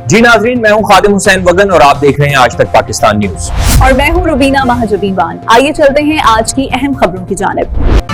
जी नाजरीन, मैं हूं खादिम हुसैन वगन और आप देख रहे हैं आज तक पाकिस्तान न्यूज। और मैं हूं रुबीना महाजबीन। आइए चलते हैं आज की अहम खबरों की जानिब।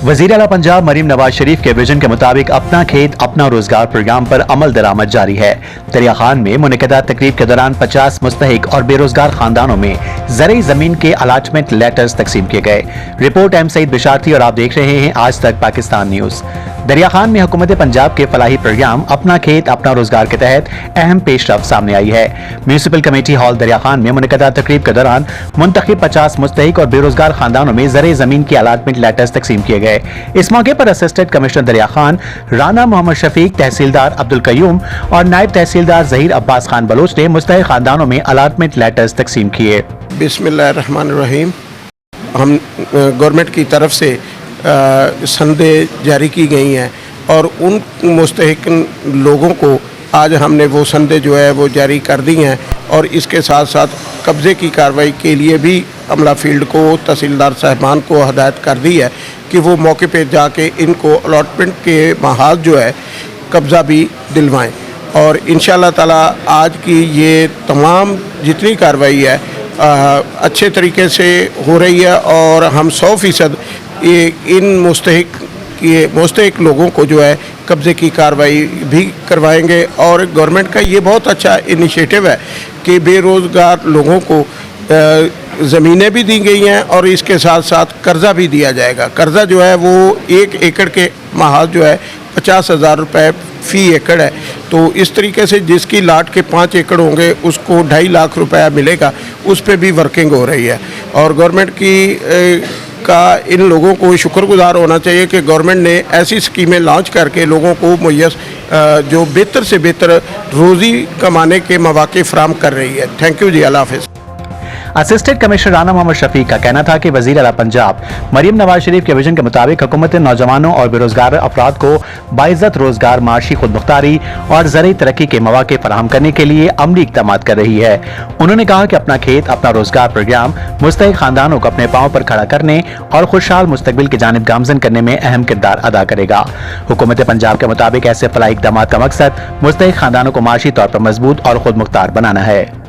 वज़ीर आला पंजाब मरीम नवाज शरीफ के विजन के मुताबिक अपना खेत अपना रोजगार प्रोग्राम पर अमल दरामद जारी है। दरिया खान में मुनक़दा तकरीब के दौरान 50 मुस्तहिक और बेरोजगार खानदानों में ज़रई जमीन के अलाटमेंट लेटर्स तकसीम किए गए। रिपोर्ट एम सईद बिशारती और आप देख रहे हैं आज तक पाकिस्तान न्यूज। दरिया खान में हुकूमत पंजाब के फलाही प्रोग्राम अपना खेत अपना रोजगार के तहत अहम पेशरफ सामने आई है। म्यूनिसिपल कमेटी हॉल दरिया खान में मुनक़दा तकरीब के दौरान मुंतखब 50 मुस्तहिक और बेरोजगार खानदानों में ज़रई जमीन के अलाटमेंट लेटर्स तकसीम किए गए। इस मौके पर असिस्टेंट कमिश्नर दरिया खान राना मोहम्मद शफीक, तहसीलदार अब्दुल कयूम और नायब तहसीलदार जहीर अब्बास खान बलोच ने मुस्तहिक खानदानों में अलाटमेंट लेटर्स तकसीम किए। बिस्मिल्लाहिर्रहमानिर्रहीम। हम गवर्नमेंट की तरफ से संदे जारी की गई हैं और उन मुस्तहिक लोगों को आज हमने वो संदे जो है वो जारी कर दी हैं और इसके साथ साथ कब्ज़े की कार्रवाई के लिए भी अमला फील्ड को तहसीलदार साहबान को हदायत कर दी है कि वो मौके पे जाके इनको अलॉटमेंट के महाज जो है कब्ज़ा भी दिलवाएं। और इंशाअल्लाह ताला आज की ये तमाम जितनी कार्रवाई है अच्छे तरीके से हो रही है और हम 100% इन मुस्तहिक लोगों को जो है कब्ज़े की कार्रवाई भी करवाएंगे। और गवर्नमेंट का ये बहुत अच्छा इनिशिएटिव है कि बेरोज़गार लोगों को ज़मीनें भी दी गई हैं और इसके साथ साथ कर्ज़ा भी दिया जाएगा। कर्ज़ा जो है वो 1 एकड़ के महाज जो है 50,000 रुपये फ़ी एकड़ है। तो इस तरीके से जिसकी लाट के 5 एकड़ होंगे उसको 2.5 लाख रुपया मिलेगा। उस पर भी वर्किंग हो रही है और गवर्नमेंट की का इन लोगों को शुक्रगुजार होना चाहिए कि गवर्नमेंट ने ऐसी स्कीमें लॉन्च करके लोगों को मुहैया जो बेहतर से बेहतर रोज़ी कमाने के मौके फराहम कर रही है। थैंक यू जी, अल्लाह हाफ़िज़। असिस्टेंट कमिश्नर राना मोहम्मद शफीक का कहना था कि वज़ीर आला पंजाब मरीम नवाज शरीफ के विजन के मुताबिक हुकूमत नौजवानों और बेरोजगार अफराद को बाइज़्ज़त रोजगार, माशी खुदमुख्तारी और ज़रई तरक्की के मौके फराहम करने के लिए अमली इक़दाम कर रही है। उन्होंने कहा कि अपना खेत अपना रोजगार प्रोग्राम मुस्तहिक खानदानों को अपने पांव पर खड़ा करने और खुशहाल मुस्तकबिल की जानिब गामज़न करने में अहम किरदार अदा करेगा। हुकूमत पंजाब के मुताबिक ऐसे फलाही इक़दाम का मकसद मुस्तहिक खानदानों को माशी तौर पर मजबूत और खुदमुख्तार बनाना है।